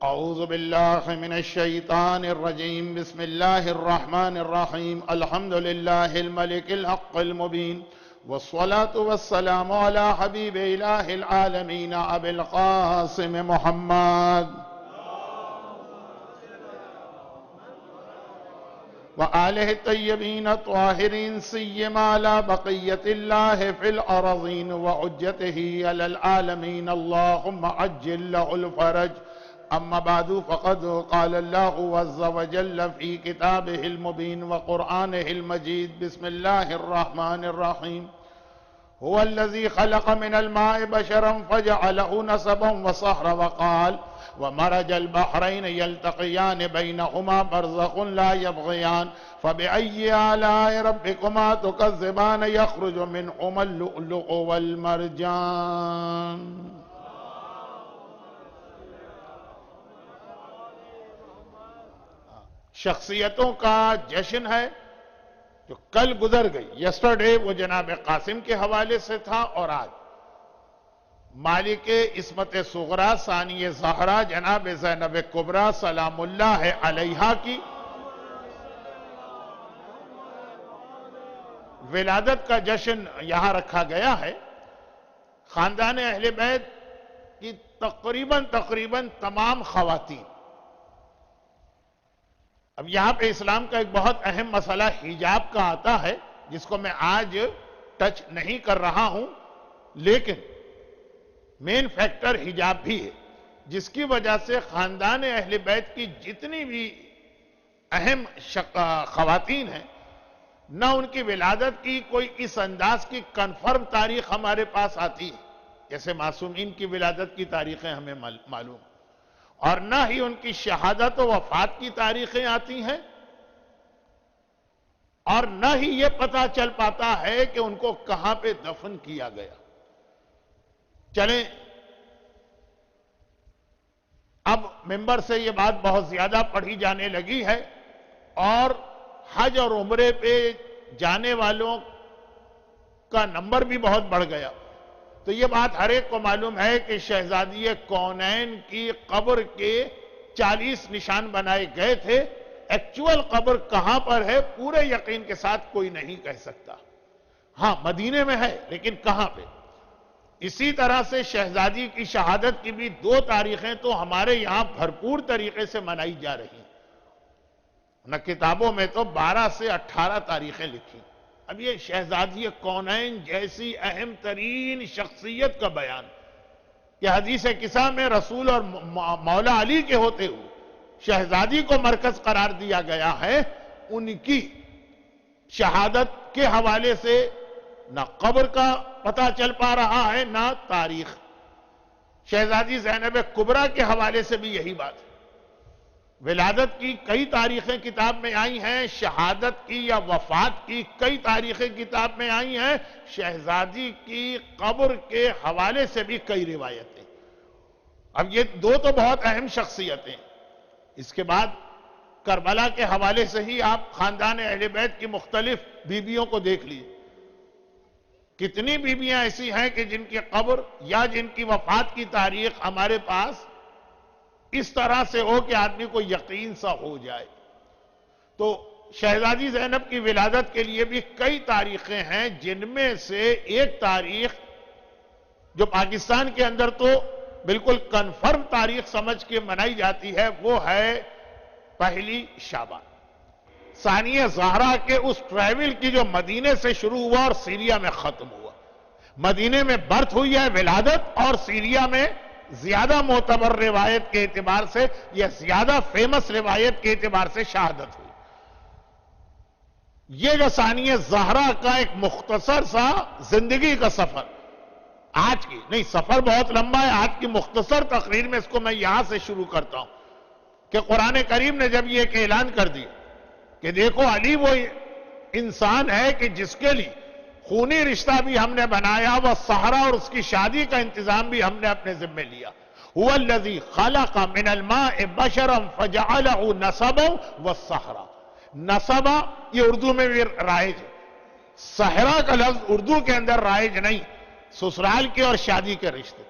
اعوذ باللہ من الشیطان الرجیم بسم اللہ الرحمن الرحیم الحمد للہ الملک الحق المبین والصلاة والسلام علی حبیب الہ العالمین ابی القاسم محمد وآلہ الطیبین الطاہرین سیما علی بقیت اللہ فی الارضین وعجتہ علی العالمین اللہم عجل لہ الفرج اما بعد فقد قال اللہ عز وجل فی کتابہ المبین وقرآنہ المجید بسم اللہ الرحمن الرحیم هو الذي خلق من الماء بشرا فجعله نسبا وصهرا وقال ومرج البحرين يلتقيان بينهما برزخ لا يبغيان فبأي آلاء ربكما تكذبان يخرج منهما اللؤلؤ والمرجان. شخصیتوں کا جشن ہے جو کل گزر گئی. یسٹرڈے وہ جناب قاسم کے حوالے سے تھا اور آج مالک عصمت صغرا ثانی زہرا جناب زینب کبریٰ سلام اللہ علیہا کی ولادت کا جشن یہاں رکھا گیا ہے. خاندان اہل بیت کی تقریباً تمام خواتین. اب یہاں پہ اسلام کا ایک بہت اہم مسئلہ حجاب کا آتا ہے جس کو میں آج ٹچ نہیں کر رہا ہوں، لیکن مین فیکٹر حجاب بھی ہے جس کی وجہ سے خاندان اہل بیت کی جتنی بھی اہم خواتین ہیں نہ ان کی ولادت کی کوئی اس انداز کی کنفرم تاریخ ہمارے پاس آتی ہے جیسے معصومین کی ولادت کی تاریخیں ہمیں معلوم، اور نہ ہی ان کی شہادت و وفات کی تاریخیں آتی ہیں، اور نہ ہی یہ پتہ چل پاتا ہے کہ ان کو کہاں پہ دفن کیا گیا. چلیں اب منبر سے یہ بات بہت زیادہ پڑھی جانے لگی ہے اور حج اور عمرے پہ جانے والوں کا نمبر بھی بہت بڑھ گیا. تو یہ بات ہر ایک کو معلوم ہے کہ شہزادی کونین کی قبر کے 40 نشان بنائے گئے تھے. ایکچول قبر کہاں پر ہے پورے یقین کے ساتھ کوئی نہیں کہہ سکتا. ہاں مدینے میں ہے لیکن کہاں پہ. اسی طرح سے شہزادی کی شہادت کی بھی 2 تاریخیں تو ہمارے یہاں بھرپور طریقے سے منائی جا رہی ہیں. نہ کتابوں میں تو 12 سے 18 تاریخیں لکھی. اب یہ شہزادی کونین جیسی اہم ترین شخصیت کا بیان کہ حدیث کسا میں رسول اور مولا علی کے ہوتے ہوئے شہزادی کو مرکز قرار دیا گیا ہے، ان کی شہادت کے حوالے سے نہ قبر کا پتہ چل پا رہا ہے نہ تاریخ. شہزادی زینب کبریٰ کے حوالے سے بھی یہی بات ہے. ولادت کی کئی تاریخیں کتاب میں آئی ہیں، شہادت کی یا وفات کی کئی تاریخیں کتاب میں آئی ہیں، شہزادی کی قبر کے حوالے سے بھی کئی روایتیں. اب یہ 2 تو بہت اہم شخصیتیں. اس کے بعد کربلا کے حوالے سے ہی آپ خاندان اہل بیت کی مختلف بیویوں کو دیکھ لیجئے. کتنی بیویاں ایسی ہیں کہ جن کی قبر یا جن کی وفات کی تاریخ ہمارے پاس اس طرح سے ہو کہ آدمی کو یقین سا ہو جائے. تو شہزادی زینب کی ولادت کے لیے بھی کئی تاریخیں ہیں، جن میں سے ایک تاریخ جو پاکستان کے اندر تو بالکل کنفرم تاریخ سمجھ کے منائی جاتی ہے وہ ہے 1 شعبان. ثانی زہرا کے اس ٹریول کی جو مدینے سے شروع ہوا اور سیریا میں ختم ہوا. مدینے میں برتھ ہوئی ہے ولادت اور سیریا میں زیادہ معتبر روایت کے اعتبار سے یا زیادہ فیمس روایت کے اعتبار سے شہادت ہوئی. یہ جو ثانی زہرا کا ایک مختصر سا زندگی کا سفر، آج کی نہیں سفر بہت لمبا ہے، آج کی مختصر تقریر میں اس کو میں یہاں سے شروع کرتا ہوں کہ قرآن کریم نے جب یہ ایک اعلان کر دیا کہ دیکھو علی وہ انسان ہے کہ جس کے لیے خونی رشتہ بھی ہم نے بنایا، وہ سہرا اور اس کی شادی کا انتظام بھی ہم نے اپنے ذمہ لیا. هو الذی خلق من الماء بشرا فجعله نسبا والسحرا. نسبا یہ اردو میں بھی رائج ہے، سحرا کا لفظ اردو کے اندر رائج نہیں، سسرال کے اور شادی کے رشتے.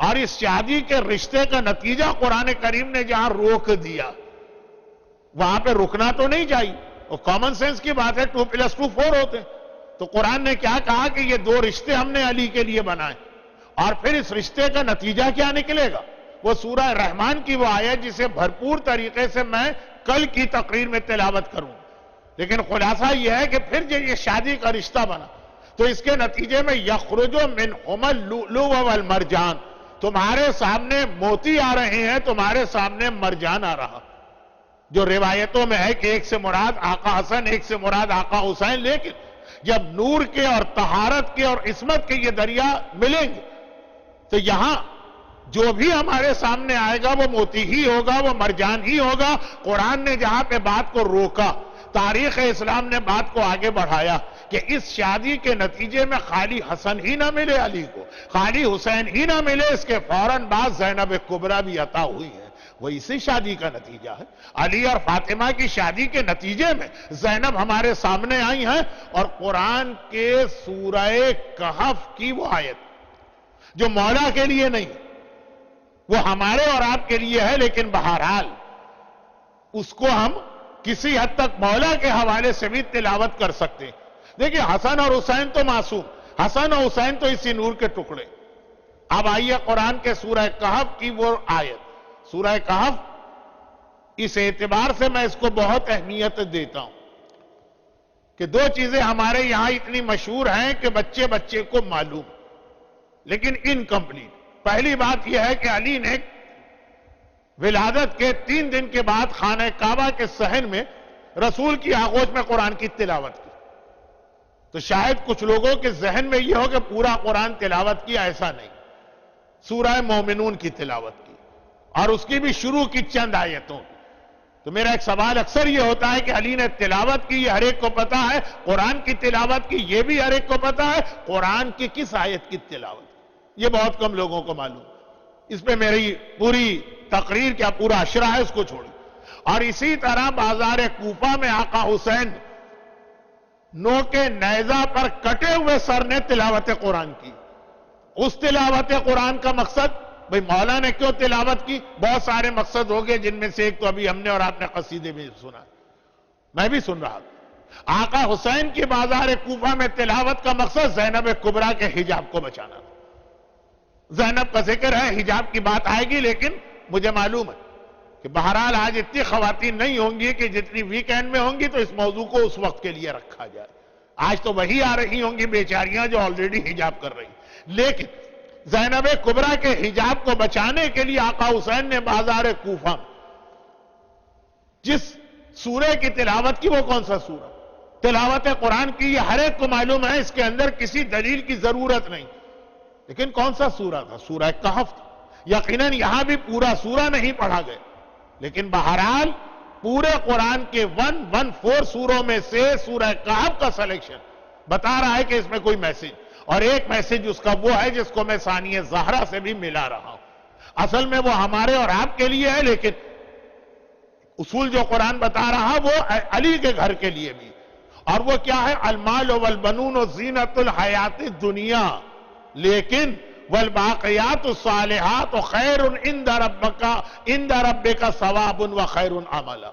اور اس شادی کے رشتے کا نتیجہ قرآن کریم نے جہاں روک دیا وہاں پہ رکنا تو نہیں چاہیے. وہ کامن سینس کی بات ہے, 2+2 4 ہوتے. تو قرآن نے کیا کہا کہ یہ 2 رشتے ہم نے علی کے لیے بنائے, اور پھر اس رشتے کا نتیجہ کیا نکلے گا وہ سورہ رحمان کی وہ آیت جسے بھرپور طریقے سے میں کل کی تقریر میں تلاوت کروں. لیکن خلاصہ یہ ہے کہ پھر جو یہ شادی کا رشتہ بنا تو اس کے نتیجے میں یخرج منہما اللؤلؤ والمرجان, تمہارے سامنے موتی آ رہے ہیں, تمہارے سامنے مرجان آ رہا. جو روایتوں میں ہے کہ ایک سے مراد آقا حسن, ایک سے مراد آقا حسین, لیکن جب نور کے اور طہارت کے اور عصمت کے یہ دریا ملیں گے تو یہاں جو بھی ہمارے سامنے آئے گا وہ موتی ہی ہوگا, وہ مرجان ہی ہوگا. قرآن نے جہاں پہ بات کو روکا, تاریخ اسلام نے بات کو آگے بڑھایا کہ اس شادی کے نتیجے میں خالی حسن ہی نہ ملے علی کو, خالی حسین ہی نہ ملے, اس کے فوراً بعد زینب کبریٰ بھی عطا ہوئی ہے. وہ اسی شادی کا نتیجہ ہے. علی اور فاطمہ کی شادی کے نتیجے میں زینب ہمارے سامنے آئی ہیں. اور قرآن کے سورہ کہف کی وہ آیت جو مولا کے لیے نہیں, وہ ہمارے اور آپ کے لیے ہے, لیکن بہرحال اس کو ہم کسی حد تک مولا کے حوالے سے بھی تلاوت کر سکتے ہیں. دیکھیں حسن اور حسین تو معصوم, حسن اور حسین تو اسی نور کے ٹکڑے. اب آئیے قرآن کے سورہ کہف کی وہ آیت. سورہ کہف اس اعتبار سے میں اس کو بہت اہمیت دیتا ہوں کہ 2 چیزیں ہمارے یہاں اتنی مشہور ہیں کہ بچے بچے کو معلوم, لیکن انکمپلیٹ. پہلی بات یہ ہے کہ علی نے ولادت کے 3 دن کے بعد خانہ کعبہ کے صحن میں رسول کی آغوش میں قرآن کی تلاوت کی. تو شاید کچھ لوگوں کے ذہن میں یہ ہو کہ پورا قرآن تلاوت کیا, ایسا نہیں. سورہ مومنون کی تلاوت کی, اور اس کی بھی شروع کی چند آیتوں کی. تو میرا ایک سوال اکثر یہ ہوتا ہے کہ علی نے تلاوت کی, یہ ہر ایک کو پتا ہے. قرآن کی تلاوت کی, یہ بھی ہر ایک کو پتا ہے. قرآن کی کس آیت کی تلاوت, یہ بہت کم لوگوں کو معلوم. اس پہ میری پوری تقریر کیا پورا اشرا ہے, اس کو چھوڑی. اور اسی طرح بازار کوفہ میں آقا حسین نو کے نیزہ پر کٹے ہوئے سر نے تلاوت قرآن کی. اس تلاوت قرآن کا مقصد, بھئی مولا نے کیوں تلاوت کی, بہت سارے مقصد ہو گئے, جن میں سے ایک تو ابھی ہم نے اور آپ نے قصیدے میں سنا, میں بھی سن رہا. آقا حسین کی بازار کوفہ میں تلاوت کا مقصد زینب کبریٰ کے حجاب کو بچانا. زینب کا ذکر ہے, حجاب کی بات آئے گی, لیکن مجھے معلوم ہے کہ بہرحال آج اتنی خواتین نہیں ہوں گی کہ جتنی ویکینڈ میں ہوں گی تو اس موضوع کو اس وقت کے لیے رکھا جائے. آج تو وہی آ رہی ہوں گی بیچاریاں جو آلریڈی حجاب کر رہی. لیکن زینب کبریٰ کے حجاب کو بچانے کے لیے آقا حسین نے بازار کوفہ جس سورہ کی تلاوت کی, وہ کون سا سورہ تلاوت قرآن کی, یہ ہر ایک کو معلوم ہے, اس کے اندر کسی دلیل کی ضرورت نہیں. لیکن کون سا سورہ تھا, سورہ کہف تھا. یقیناً یہاں بھی پورا سورہ نہیں پڑھا گیا, لیکن بہرحال پورے قرآن کے 114 سوروں میں سے سورہ کہف کا سلیکشن بتا رہا ہے کہ اس میں کوئی میسج, اور ایک میسج اس کا وہ ہے جس کو میں ثانیہ زہرا سے بھی ملا رہا ہوں. اصل میں وہ ہمارے اور آپ کے لیے ہے, لیکن اصول جو قرآن بتا رہا وہ علی کے گھر کے لیے بھی. اور وہ کیا ہے, المال والبنون زینت الحیات الدنیا, لیکن والباقیات الصالحات خیر عند ربک ثواب و خیر عملا.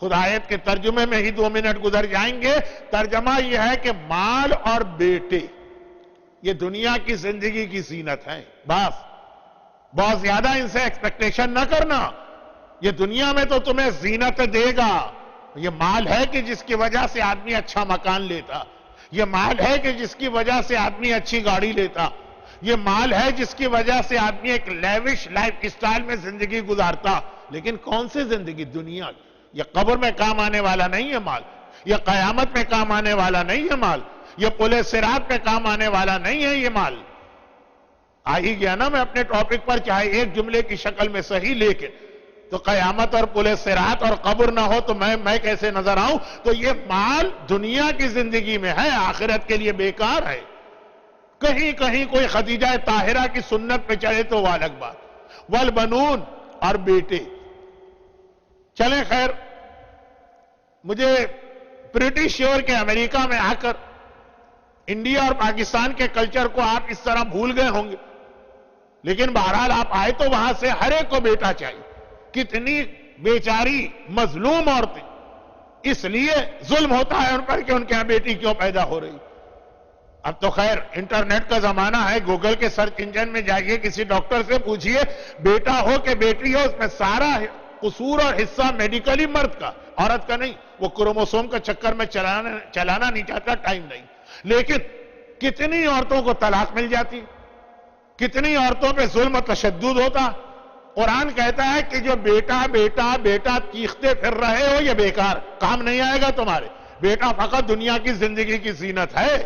خود آیت کے ترجمے میں ہی 2 منٹ گزر جائیں گے. ترجمہ یہ ہے کہ مال اور بیٹے یہ دنیا کی زندگی کی زینت ہیں, بس بہت زیادہ ان سے ایکسپیکٹیشن نہ کرنا. یہ دنیا میں تو تمہیں زینت دے گا. یہ مال ہے کہ جس کی وجہ سے آدمی اچھا مکان لیتا, یہ مال ہے کہ جس کی وجہ سے آدمی اچھی گاڑی لیتا, یہ مال ہے جس کی وجہ سے آدمی ایک لیوش لائف اسٹائل میں زندگی گزارتا. لیکن کون سی زندگی, دنیا کی. یہ قبر میں کام آنے والا نہیں ہے مال, یہ قیامت میں کام آنے والا نہیں ہے مال, یہ پل صراط پہ کام آنے والا نہیں ہے یہ مال. آ ہی گیا نا میں اپنے ٹاپک پر, چاہے ایک جملے کی شکل میں صحیح, لیکن تو قیامت اور پل صراط اور قبر نہ ہو تو میں کیسے نظر آؤں. تو یہ مال دنیا کی زندگی میں ہے, آخرت کے لیے بیکار ہے. کہیں کہیں کوئی خدیجہ طاہرہ کی سنت پہ چلے تو وہ الگ بات. والبنون, اور بیٹے. چلیں خیر, مجھے پریٹی شیور کہ امریکہ میں آ کر انڈیا اور پاکستان کے کلچر کو آپ اس طرح بھول گئے ہوں گے. لیکن بہرحال آپ آئے تو وہاں سے ہر ایک کو بیٹا چاہیے. کتنی بیچاری مظلوم عورتیں اس لیے ظلم ہوتا ہے ان پر کہ ان کے ہاں بیٹی کیوں پیدا ہو رہی. اب تو خیر انٹرنیٹ کا زمانہ ہے, گوگل کے سرچ انجن میں جائیے, کسی ڈاکٹر سے پوچھئے بیٹا ہو کہ بیٹی ہو, اس میں سارا قصور اور حصہ میڈیکلی مرد کا, عورت کا نہیں. وہ کروموسوم کا چکر میں چلانا نہیں چاہتا, ٹائم نہیں. لیکن کتنی عورتوں کو طلاق مل جاتی, کتنی عورتوں پہ ظلم و تشدد ہوتا. قرآن کہتا ہے کہ جو بیٹا بیٹا بیٹا چیختے پھر رہے ہو یہ بیکار, کام نہیں آئے گا تمہارے. بیٹا فقط دنیا کی زندگی کی زینت ہے.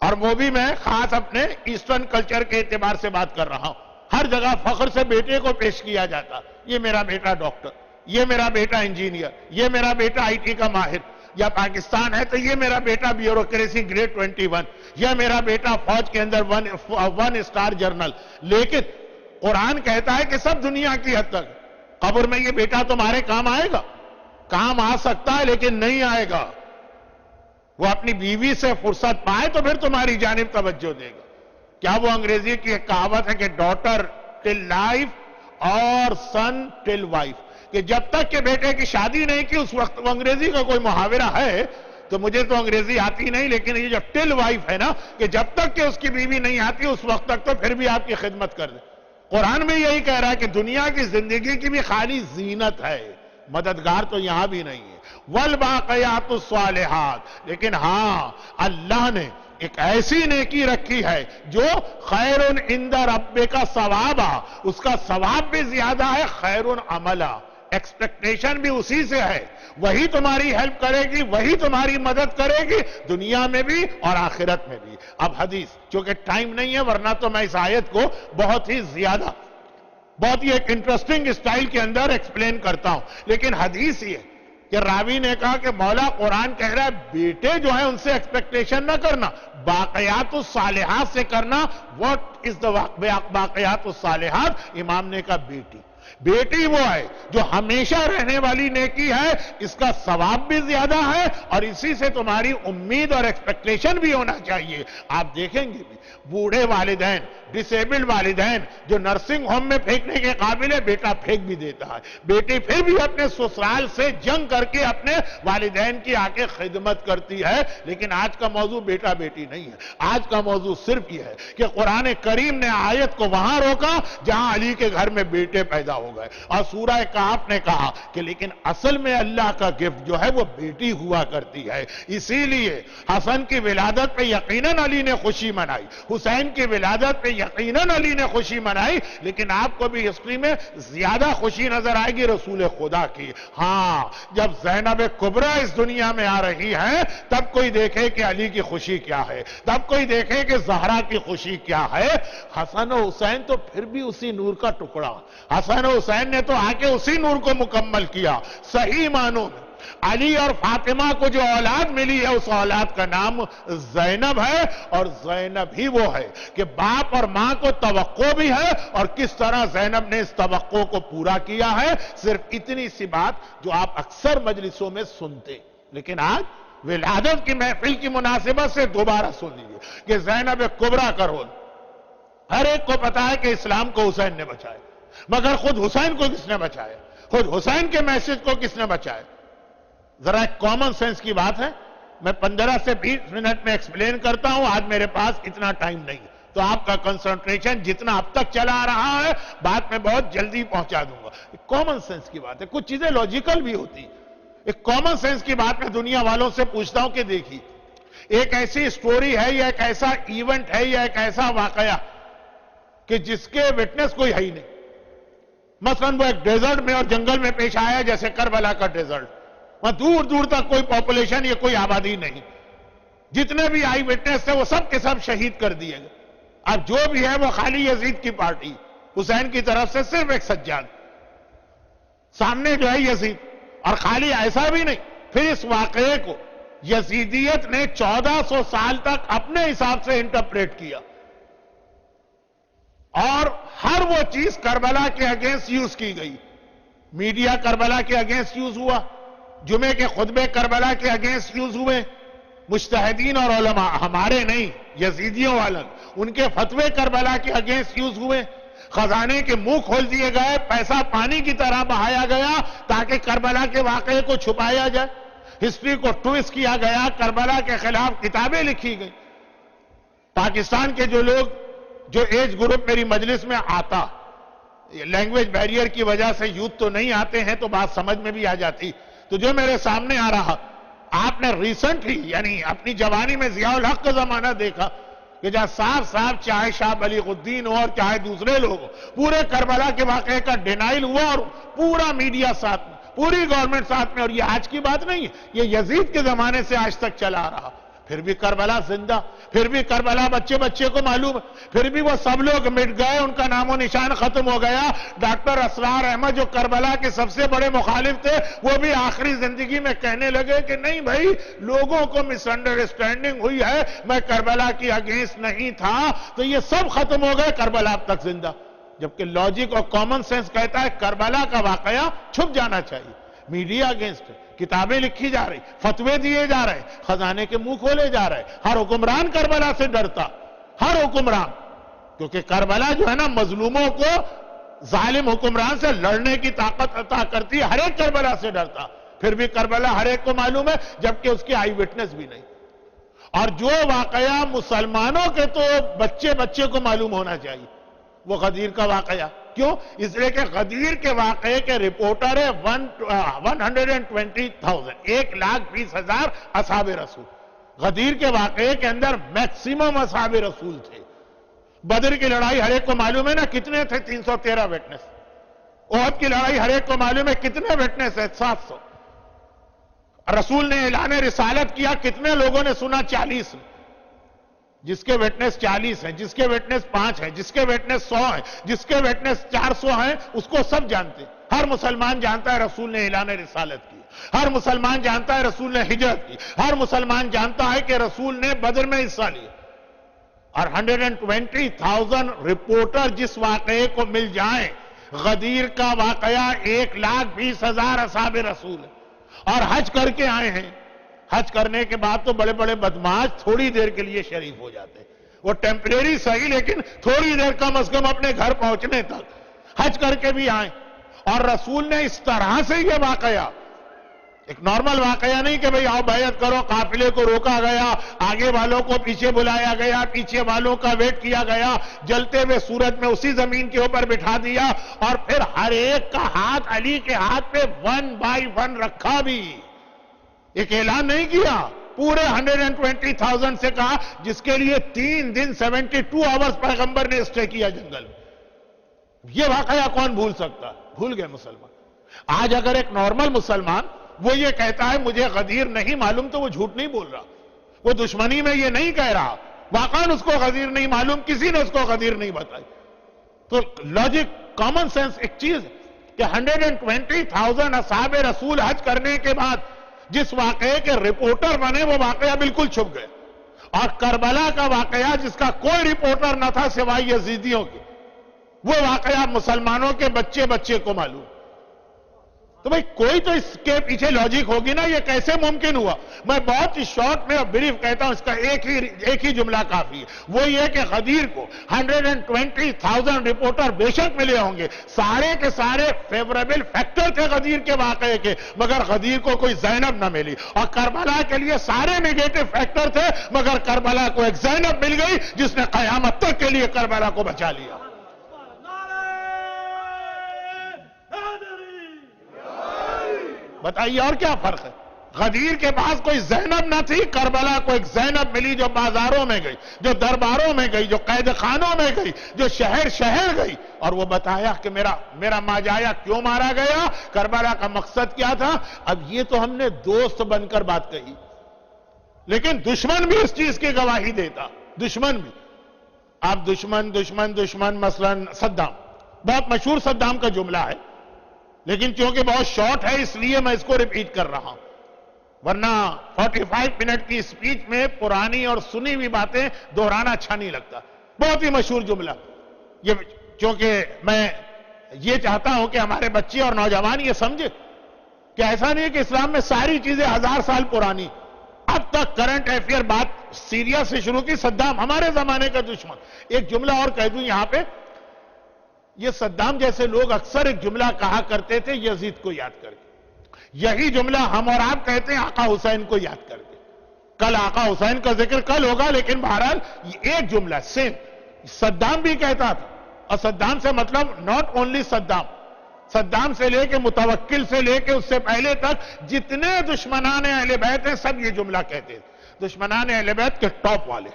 اور وہ بھی میں خاص اپنے ایسٹرن کلچر کے اعتبار سے بات کر رہا ہوں. ہر جگہ فخر سے بیٹے کو پیش کیا جاتا, یہ میرا بیٹا ڈاکٹر, یہ میرا بیٹا انجینئر, یہ میرا بیٹا آئی ٹی کا ماہر. یا پاکستان ہے تو یہ میرا بیٹا بیوروکریسی گریڈ 21, یہ میرا بیٹا فوج کے اندر 1 اسٹار جرنل. لیکن قرآن کہتا ہے کہ سب دنیا کی حد تک قبر میں یہ بیٹا تمہارے کام آئے گا. کام آ سکتا ہے لیکن نہیں آئے گا. وہ اپنی بیوی سے فرصت پائے تو پھر تمہاری جانب توجہ دے گا. کیا وہ انگریزی کی ایک کہاوت ہے کہ ڈاٹر ٹل لائف اور سن ٹل وائف, کہ جب تک کہ بیٹے کی شادی نہیں کی اس وقت. وہ انگریزی کا کوئی محاورہ ہے تو مجھے تو انگریزی آتی نہیں, لیکن یہ جو ٹل وائف ہے نا, کہ جب تک کہ اس کی بیوی نہیں آتی اس وقت تک تو پھر بھی آپ کی خدمت کر دے. قرآن میں یہی کہہ رہا ہے کہ دنیا کی زندگی کی بھی خالی زینت ہے, مددگار تو یہاں بھی نہیں ہے. والباقیات الصالحات, لیکن ہاں اللہ نے ایک ایسی نیکی رکھی ہے جو خیر عند ربک ثوابا, اس کا ثواب بھی زیادہ ہے, خیر عملا, ایکسپیکٹیشن بھی اسی سے ہے. وہی تمہاری ہیلپ کرے گی, وہی تمہاری مدد کرے گی دنیا میں بھی اور آخرت میں بھی. اب حدیث, چونکہ ٹائم نہیں ہے ورنہ تو میں اس آیت کو بہت ہی زیادہ, بہت ہی ایک انٹرسٹنگ اسٹائل کے اندر ایکسپلین کرتا ہوں. لیکن حدیث یہ کہ راوی نے کہا کہ مولا قرآن کہہ رہا ہے بیٹے جو ہیں ان سے ایکسپیکٹیشن نہ کرنا, باقیات الصالحات سے کرنا. واٹ از دا باقیات الصالحات؟ امام نے کہا بیٹی. بیٹی وہ ہے جو ہمیشہ رہنے والی نیکی ہے, اس کا ثواب بھی زیادہ ہے اور اسی سے تمہاری امید اور ایکسپیکٹیشن بھی ہونا چاہیے. آپ دیکھیں گے بھی بوڑھے والدین, ڈسیبلڈ والدین جو نرسنگ ہوم میں پھینکنے کے قابل ہے, بیٹا پھینک بھی دیتا ہے. بیٹی پھر بھی اپنے سسرال سے جنگ کر کے اپنے والدین کی آ کے خدمت کرتی ہے. لیکن آج کا موضوع بیٹا بیٹی نہیں ہے, آج کا موضوع صرف یہ ہے کہ قرآن کریم نے آیت کو وہاں روکا جہاں علی کے گھر میں بیٹے پیدا ہو گئے, اور سورہ کہف نے کہا کہ لیکن اصل میں اللہ کا گفٹ جو ہے وہ بیٹی ہوا کرتی ہے. اسی لیے حسن کی ولادت پہ یقیناً علی نے خوشی منائی, حسین کی ولادت پہ یقیناً علی نے خوشی منائی, لیکن آپ کو بھی ہسٹری میں زیادہ خوشی نظر آئے گی رسول خدا کی. ہاں جب زینب کبریٰ اس دنیا میں آ رہی ہے تب کوئی دیکھے کہ علی کی خوشی کیا ہے, تب کوئی دیکھے کہ زہرا کی خوشی کیا ہے. حسن و حسین تو پھر بھی اسی نور کا ٹکڑا, حسن و حسین نے تو آ کے اسی نور کو مکمل کیا. صحیح معنوں میں علی اور فاطمہ کو جو اولاد ملی ہے اس اولاد کا نام زینب ہے, اور زینب ہی وہ ہے کہ باپ اور ماں کو توقع بھی ہے, اور کس طرح زینب نے اس توقع کو پورا کیا ہے. صرف اتنی سی بات جو آپ اکثر مجلسوں میں سنتے, لیکن آج ولادت کی محفل کی مناسبت سے دوبارہ سن لیجیے کہ زینب کبریٰ کا رول. ہر ایک کو پتا ہے کہ اسلام کو حسین نے بچایا, مگر خود حسین کو کس نے بچایا, خود حسین کے میسج کو کس نے بچایا. ذرا ایک کامن سینس کی بات ہے, میں 15 سے 20 منٹ میں ایکسپلین کرتا ہوں, آج میرے پاس اتنا ٹائم نہیں ہے, تو آپ کا کنسنٹریشن جتنا اب تک چلا آ رہا ہے بات میں بہت جلدی پہنچا دوں گا. ایک کامن سینس کی بات ہے, کچھ چیزیں لاجیکل بھی ہوتی. ایک کامن سینس کی بات میں دنیا والوں سے پوچھتا ہوں کہ دیکھیے ایک ایسی سٹوری ہے یا ایک ایسا ایونٹ ہے یا ایک ایسا واقعہ کہ جس کے وٹنس کوئی ہے ہی نہیں. مثلا وہ ایک ڈیزرٹ میں اور جنگل میں پیش آیا جیسے کربلا کا ڈیزرٹ, وہاں دور دور تک کوئی پاپولیشن یا کوئی آبادی نہیں, جتنے بھی آئی وٹنس تھے وہ سب کے سب شہید کر دیے گئے. اب جو بھی ہے وہ خالی یزید کی پارٹی, حسین کی طرف سے صرف ایک سجاد, سامنے جو ہے یزید. اور خالی ایسا بھی نہیں, پھر اس واقعے کو یزیدیت نے 1400 سال تک اپنے حساب سے انٹرپریٹ کیا, اور ہر وہ چیز کربلا کے اگینسٹ یوز کی گئی. میڈیا کربلا کے اگینسٹ یوز ہوا, جمعے کے خطبے کربلا کے اگینسٹ یوز ہوئے, مجتہدین اور علماء، ہمارے نہیں، یزیدیوں والا، ان کے فتوے کربلا کے اگینسٹ یوز ہوئے، خزانے کے منہ کھول دیے گئے، پیسہ پانی کی طرح بہایا گیا تاکہ کربلا کے واقعے کو چھپایا جائے، ہسٹری کو ٹویسٹ کیا گیا، کربلا کے خلاف کتابیں لکھی گئی۔ پاکستان کے جو لوگ، جو ایج گروپ میری مجلس میں آتا، لینگویج بیریئر کی وجہ سے یوتھ تو نہیں آتے ہیں تو بات سمجھ میں بھی آ جاتی، تو جو میرے سامنے آ رہا، آپ نے ریسنٹلی یعنی اپنی جوانی میں ضیاء الحق کا زمانہ دیکھا کہ جہاں صاف صاف چاہے شاہ بلیغ الدین ہو اور چاہے دوسرے لوگ ہو، پورے کربلا کے واقعے کا ڈینائل ہوا اور پورا میڈیا ساتھ میں، پوری گورنمنٹ ساتھ میں، اور یہ آج کی بات نہیں ہے، یہ یزید کے زمانے سے آج تک چلا رہا۔ پھر بھی کربلا زندہ، پھر بھی کربلا بچے بچے کو معلوم ہے، پھر بھی وہ سب لوگ مٹ گئے، ان کا نام و نشان ختم ہو گیا۔ ڈاکٹر اسرار احمد جو کربلا کے سب سے بڑے مخالف تھے، وہ بھی آخری زندگی میں کہنے لگے کہ نہیں بھائی، لوگوں کو مس انڈرسٹینڈنگ ہوئی ہے، میں کربلا کی اگینسٹ نہیں تھا، تو یہ سب ختم ہو گئے، کربلا اب تک زندہ۔ جبکہ لاجک اور کامن سینس کہتا ہے کربلا کا واقعہ چھپ جانا چاہیے، میڈیا اگینسٹ ہے، کتابیں لکھی جا رہی، فتوے دیے جا رہے، خزانے کے منہ کھولے جا رہے، ہر حکمران کربلا سے ڈرتا، ہر حکمران، کیونکہ کربلا جو ہے نا مظلوموں کو ظالم حکمران سے لڑنے کی طاقت عطا کرتی ہے، ہر ایک کربلا سے ڈرتا، پھر بھی کربلا ہر ایک کو معلوم ہے، جبکہ اس کی آئی وٹنس بھی نہیں۔ اور جو واقعہ مسلمانوں کے تو بچے بچے کو معلوم ہونا چاہیے، وہ غدیر کا واقعہ، کیوں؟ اس لیے کہ غدیر کے واقعے کے رپورٹر ہے 120,000، 1,20,000 اصحاب رسول۔ غدیر کے واقعے کے اندر میکسیمم اصحاب رسول تھے۔ بدر کی لڑائی ہر ایک کو معلوم ہے نا کتنے تھے؟ 313 وٹنس۔ احد کی لڑائی ہر ایک کو معلوم ہے کتنے وٹنس ہیں؟ 700۔ رسول نے اعلان رسالت کیا، کتنے لوگوں نے سنا؟ 40۔ جس کے وٹنس 40 ہیں، جس کے وٹنس 5 ہیں، جس کے وٹنس 100 ہیں، جس کے وٹنس 400 ہیں، اس کو سب جانتے ہیں۔ ہر مسلمان جانتا ہے رسول نے اعلان رسالت کی، ہر مسلمان جانتا ہے رسول نے ہجرت کی، ہر مسلمان جانتا ہے کہ رسول نے بدر میں حصہ لیا۔ اور 120,000 رپورٹر جس واقعے کو مل جائیں، غدیر کا واقعہ 1,20,000 اصحاب رسول ہے، اور حج کر کے آئے ہیں۔ حج کرنے کے بعد تو بڑے بڑے بدماش تھوڑی دیر کے لیے شریف ہو جاتے ہیں، وہ ٹیمپریری صحیح لیکن تھوڑی دیر کم از کم اپنے گھر پہنچنے تک حج کر کے بھی آئیں، اور رسول نے اس طرح سے یہ واقعہ، ایک نارمل واقعہ نہیں کہ بھئی آؤ بیعت کرو، قافلے کو روکا گیا، آگے والوں کو پیچھے بلایا گیا، پیچھے والوں کا ویٹ کیا گیا، جلتے ہوئے سورج میں اسی زمین کے اوپر بٹھا دیا، اور پھر ہر ایک کا ہاتھ علی کے ہاتھ پہ 1 by 1 رکھا بھی، ایک اعلان نہیں کیا، پورے 120,000 سے کہا، جس کے لیے 3 دن 72 آورز پیغمبر نے اسٹے کیا جنگل میں۔ یہ واقعہ کون بھول سکتا؟ بھول گئے مسلمان۔ آج اگر ایک نارمل مسلمان وہ یہ کہتا ہے مجھے غدیر نہیں معلوم، تو وہ جھوٹ نہیں بول رہا، وہ دشمنی میں یہ نہیں کہہ رہا، واقعاً اس کو غدیر نہیں معلوم، کسی نے اس کو غدیر نہیں بتائی۔ تو لاجک کامن سینس ایک چیز ہے کہ 120,000 اصحاب رسول حج کرنے کے بعد جس واقعے کے رپورٹر بنے، وہ واقعہ بالکل چھپ گئے، اور کربلا کا واقعہ جس کا کوئی رپورٹر نہ تھا سوائے یزیدیوں کے، وہ واقعہ مسلمانوں کے بچے بچے کو معلوم۔ تو بھئی کوئی تو اس کے پیچھے لاجک ہوگی نا، یہ کیسے ممکن ہوا؟ میں بہت ہی شارٹ میں بریف کہتا ہوں، اس کا ایک ہی جملہ کافی ہے، وہ یہ کہ غدیر کو 120,000 رپورٹر بے شک ملے ہوں گے، سارے کے سارے فیوریبل فیکٹر تھے غدیر کے واقعے کے، مگر غدیر کو کوئی زینب نہ ملی، اور کربلا کے لیے سارے نیگیٹو فیکٹر تھے، مگر کربلا کو ایک زینب مل گئی جس نے قیامت تک کے لیے کربلا کو بچا لیا۔ بتائیے اور کیا فرق ہے؟ غدیر کے پاس کوئی زینب نہ تھی، کربلا کو ایک زینب ملی جو بازاروں میں گئی، جو درباروں میں گئی، جو قید خانوں میں گئی، جو شہر شہر گئی، اور وہ بتایا کہ میرا ماجایا کیوں مارا گیا، کربلا کا مقصد کیا تھا۔ اب یہ تو ہم نے دوست بن کر بات کہی، لیکن دشمن بھی اس چیز کی گواہی دیتا، دشمن بھی۔ اب دشمن مثلا صدام، بہت مشہور صدام کا جملہ ہے، لیکن چونکہ بہت شارٹ ہے اس لیے میں اس کو ریپیٹ کر رہا ہوں، ورنہ 45 منٹ کی سپیچ میں پرانی اور سنی ہوئی باتیں دہرانا اچھا نہیں لگتا۔ بہت ہی مشہور جملہ یہ، چونکہ میں یہ چاہتا ہوں کہ ہمارے بچے اور نوجوان یہ سمجھے کہ ایسا نہیں ہے کہ اسلام میں ساری چیزیں 1000 سال پرانی، اب تک کرنٹ افیئر بات سیریا سے شروع کی، صدام ہمارے زمانے کا دشمن. ایک جملہ اور کہہ دوں یہاں پہ، یہ صدام جیسے لوگ اکثر ایک جملہ کہا کرتے تھے یزید کو یاد کر کے. یہی جملہ ہم اور آپ کہتے ہیں آقا حسین کو یاد کر کے. کل آقا حسین کا ذکر کل ہوگا، لیکن بہرحال یہ ایک جملہ سیم صدام بھی کہتا تھا. اور صدام سے مطلب ناٹ اونلی صدام سے لے کے متوکل سے لے کے اس سے پہلے تک جتنے دشمنان اہل بیت ہیں سب یہ جملہ کہتے تھے. دشمنان اہل بیت کے ٹاپ والے،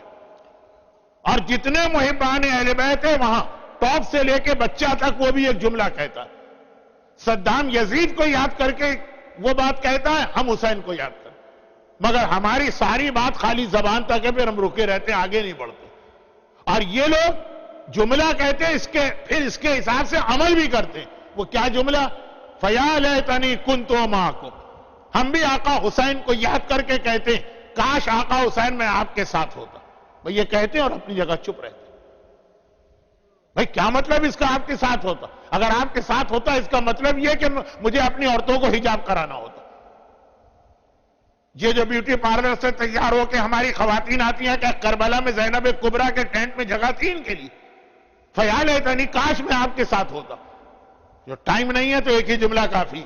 اور جتنے محبان اہل بیت ہیں وہاں ٹاپ سے لے کے بچہ تک وہ بھی ایک جملہ کہتا ہے. صدام یزید کو یاد کر کے وہ بات کہتا ہے، ہم حسین کو یاد کریں. مگر ہماری ساری بات خالی زبان تک ہے، پھر ہم رکے رہتے ہیں، آگے نہیں بڑھتے. اور یہ لوگ جملہ کہتے ہیں پھر اس کے حساب سے عمل بھی کرتے ہیں. وہ کیا جملہ؟ فَيَا لَيْتَنِي كُنْتُ مَعَكُمْ. ہم بھی آقا حسین کو یاد کر کے کہتے ہیں کاش آقا حسین میں آپ کے ساتھ ہوتا. بھئی یہ کہتے ہیں اور اپنی جگہ چپ رہتے ہیں. بھئی کیا مطلب اس کا آپ کے ساتھ ہوتا؟ اگر آپ کے ساتھ ہوتا اس کا مطلب یہ کہ مجھے اپنی عورتوں کو حجاب کرانا ہوتا. یہ جو بیوٹی پارلر سے تیار ہو کے ہماری خواتین آتی ہیں، کہ کربلا میں زینب کبریٰ کے ٹینٹ میں جگہ تھی ان کے لیے. فَيَا لَيْتَنِي کاش میں آپ کے ساتھ ہوتا. جو ٹائم نہیں ہے تو ایک ہی جملہ کافی.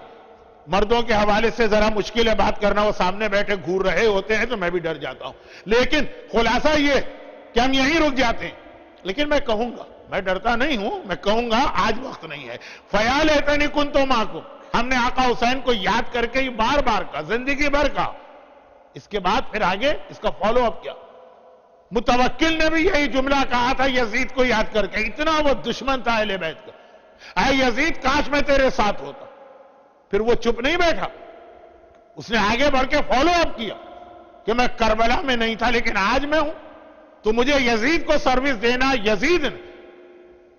مردوں کے حوالے سے ذرا مشکل ہے بات کرنا، وہ سامنے بیٹھے گھور رہے ہوتے ہیں تو میں بھی ڈر جاتا ہوں. لیکن خلاصہ یہ کہ ہم یہیں رک جاتے ہیں. لیکن میں کہوں گا، میں ڈرتا نہیں ہوں، میں کہوں گا آج وقت نہیں ہے. فَيَا لَيْتَنِي كُنْتُ مَعَكُمْ. ہم نے آقا حسین کو یاد کر کے بار بار کا زندگی بھر کا. اس کے بعد پھر آگے اس کا فالو اپ کیا؟ متوکل نے بھی یہی جملہ کہا تھا یزید کو یاد کر کے. اتنا وہ دشمن تھا اہل بیت کا. اے یزید کاش میں تیرے ساتھ ہوتا. پھر وہ چپ نہیں بیٹھا، اس نے آگے بڑھ کے فالو اپ کیا کہ میں کربلا میں نہیں تھا لیکن آج میں ہوں، تو مجھے یزید کو سروس دینا. یزید نے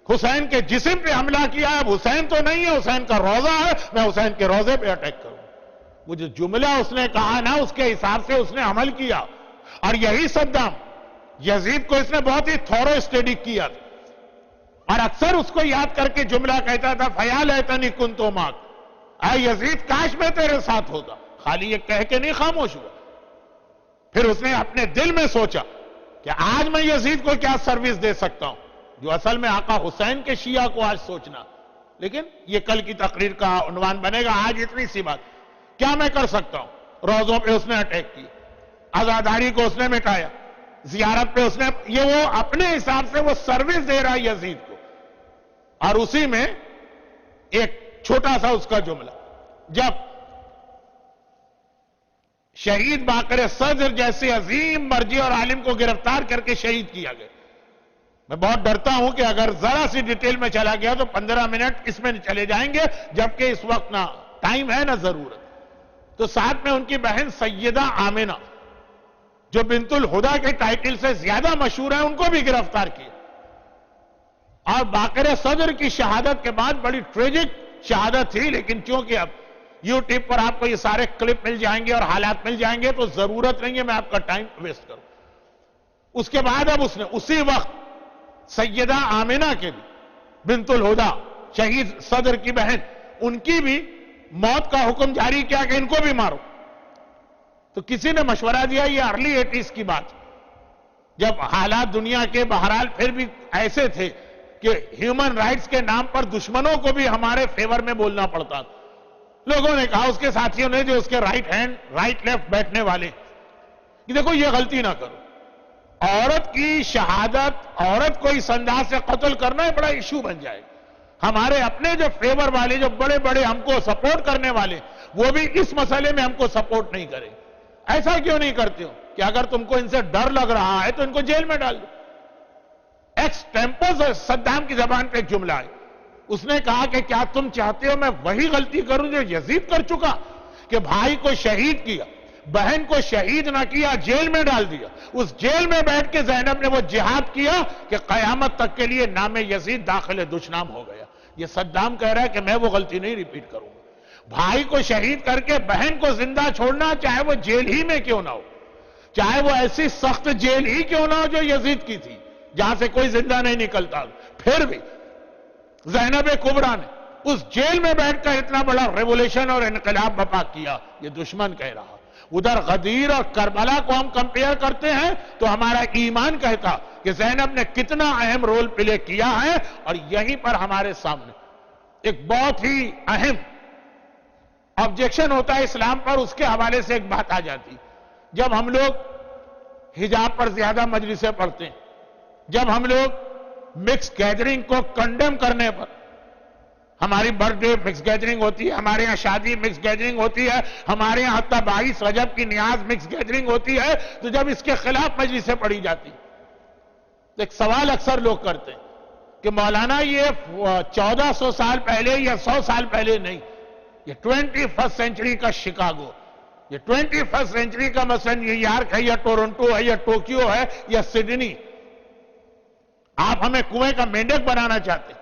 حسین کے جسم پہ حملہ کیا. اب حسین تو نہیں ہے، حسین کا روضہ ہے، میں حسین کے روضے پہ اٹیک کروں. وہ جو جملہ اس نے کہا نا، اس کے حساب سے اس نے عمل کیا. اور یہی صدام، یزید کو اس نے بہت ہی تھورو اسٹڈی کیا تھا، اور اکثر اس کو یاد کر کے جملہ کہتا تھا فَيَا لَيْتَنِي كُنْتُ مَعَكَ. اے یزید کاش میں تیرے ساتھ ہوتا. خالی یہ کہہ کے نہیں خاموش ہوا. پھر اس نے اپنے دل میں سوچا کہ آج میں یزید کو کیا سروس دے سکتا ہوں، جو اصل میں آقا حسین کے شیعہ کو آج سوچنا. لیکن یہ کل کی تقریر کا عنوان بنے گا. آج اتنی سی بات، کیا میں کر سکتا ہوں؟ روزوں پہ اس نے اٹیک کی، عزاداری کو اس نے مٹایا، زیارت پہ اس نے، یہ وہ اپنے حساب سے وہ سروس دے رہا یزید کو. اور اسی میں ایک چھوٹا سا اس کا جملہ، جب شہید باقر صدر جیسے عظیم مرجع اور عالم کو گرفتار کر کے شہید کیا گیا. میں بہت ڈرتا ہوں کہ اگر ذرا سی ڈیٹیل میں چلا گیا تو 15 منٹ اس میں چلے جائیں گے، جبکہ اس وقت نہ ٹائم ہے نہ ضرورت. تو ساتھ میں ان کی بہن سیدہ آمنہ، جو بنت الہدا کے ٹائٹل سے زیادہ مشہور ہیں، ان کو بھی گرفتار کیا. اور باقر صدر کی شہادت کے بعد بڑی ٹریجک شہادت تھی، لیکن چونکہ اب یوٹیوب پر آپ کو یہ سارے کلپ مل جائیں گے اور حالات مل جائیں گے تو ضرورت نہیں ہے میں آپ کا ٹائم ویسٹ کروں. اس کے بعد اب اس نے اسی وقت سیدہ آمنہ کے بھی، بنت الہدا شہید صدر کی بہن، ان کی بھی موت کا حکم جاری کیا کہ ان کو بھی مارو. تو کسی نے مشورہ دیا، یہ ارلی 80s کی بات، جب حالات دنیا کے بہرحال پھر بھی ایسے تھے کہ ہیومن رائٹس کے نام پر دشمنوں کو بھی ہمارے فیور میں بولنا پڑتا تھا. لوگوں نے کہا، اس کے ساتھیوں نے جو اس کے رائٹ لیفٹ بیٹھنے والے، کہ دیکھو یہ غلطی نہ کرو. عورت کی شہادت، عورت کو اس انداز سے قتل کرنا ایک بڑا ایشو بن جائے. ہمارے اپنے جو فیور والے، جو بڑے بڑے ہم کو سپورٹ کرنے والے، وہ بھی اس مسئلے میں ہم کو سپورٹ نہیں کریں. ایسا کیوں نہیں کرتے ہو کہ اگر تم کو ان سے ڈر لگ رہا ہے تو ان کو جیل میں ڈال دو. ایکس ٹیمپو صدام کی زبان پہ ایک جملہ ہے. اس نے کہا کہ کیا تم چاہتے ہو میں وہی غلطی کروں جو یزید کر چکا، کہ بھائی کو شہید کیا، بہن کو شہید نہ کیا، جیل میں ڈال دیا. اس جیل میں بیٹھ کے زینب نے وہ جہاد کیا کہ قیامت تک کے لیے نام یزید داخل دشنام ہو گیا. یہ صدام کہہ رہا ہے کہ میں وہ غلطی نہیں ریپیٹ کروں گا. بھائی کو شہید کر کے بہن کو زندہ چھوڑنا، چاہے وہ جیل ہی میں کیوں نہ ہو، چاہے وہ ایسی سخت جیل ہی کیوں نہ ہو جو یزید کی تھی، جہاں سے کوئی زندہ نہیں نکلتا، پھر بھی زینب کبریٰ نے اس جیل میں بیٹھ کر اتنا بڑا ریولیشن اور انقلاب برپا کیا. یہ دشمن کہہ رہا. ادھر غدیر اور کربلا کو ہم کمپیئر کرتے ہیں تو ہمارا ایمان کہتا کہ زینب نے کتنا اہم رول پلے کیا ہے، اور یہیں پر ہمارے سامنے ایک بہت ہی اہم آبجیکشن ہوتا ہے اسلام پر، اس کے حوالے سے ایک بات آ جاتی۔ جب ہم لوگ حجاب پر زیادہ مجلسیں پڑھتے ہیں، جب ہم لوگ مکس گیدرنگ کو کنڈیم کرنے پر، ہماری برتھ ڈے مکس گیدرنگ ہوتی ہے، ہمارے ہاں شادی مکس گیدرنگ ہوتی ہے، ہمارے ہاں حتیٰ 22 رجب کی نیاز مکس گیدرنگ ہوتی ہے، تو جب اس کے خلاف مجلسیں پڑھی جاتی، تو ایک سوال اکثر لوگ کرتے ہیں کہ مولانا یہ 1400 سال پہلے یا 100 سال پہلے نہیں، یہ 21 سینچری کا شکاگو، یہ 21 سینچری کا مثلا نیو یارک ہے یا ٹورنٹو ہے یا ٹوکیو ہے یا سڈنی، آپ ہمیں کنویں کا مینڈک بنانا چاہتے ہیں۔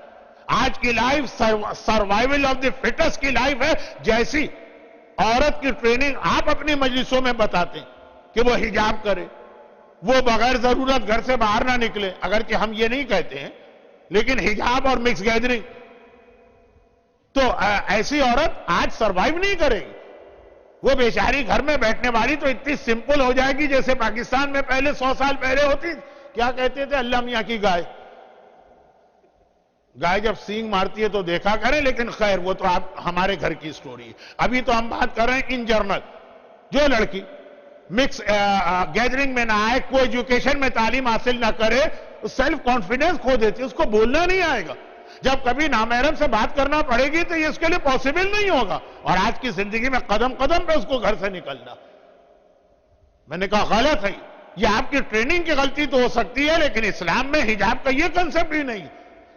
آج کی life survival of the fittest کی لائف ہے، جیسی عورت کی ٹریننگ آپ اپنی مجلسوں میں بتاتے ہیں کہ وہ حجاب کرے، وہ بغیر ضرورت گھر سے باہر نہ نکلے، اگرچہ ہم یہ نہیں کہتے ہیں، لیکن حجاب اور مکس گیدرنگ، تو ایسی عورت آج سروائیو نہیں کرے گی۔ وہ بیچاری گھر میں بیٹھنے والی تو اتنی سمپل ہو جائے گی جیسے پاکستان میں پہلے 100 سال پہلے ہوتی، کیا کہتے تھے، اللہ میاں کی گائے۔ گائے جب سینگ مارتی ہے تو دیکھا کریں، لیکن خیر وہ تو آپ ہمارے گھر کی سٹوری ہے۔ ابھی تو ہم بات کر رہے ہیں ان جرنل، جو لڑکی مکس گیدرنگ میں نہ آئے، کوئی ایجوکیشن میں تعلیم حاصل نہ کرے، سیلف کانفیڈنس کھو دیتی، اس کو بولنا نہیں آئے گا۔ جب کبھی نامحرم سے بات کرنا پڑے گی تو یہ اس کے لیے پاسبل نہیں ہوگا، اور آج کی زندگی میں قدم قدم پہ اس کو گھر سے نکلنا۔ میں نے کہا غلط ہے، یہ آپ کی ٹریننگ کی غلطی تو ہو سکتی ہے، لیکن اسلام میں حجاب کا یہ کنسپٹ ہی نہیں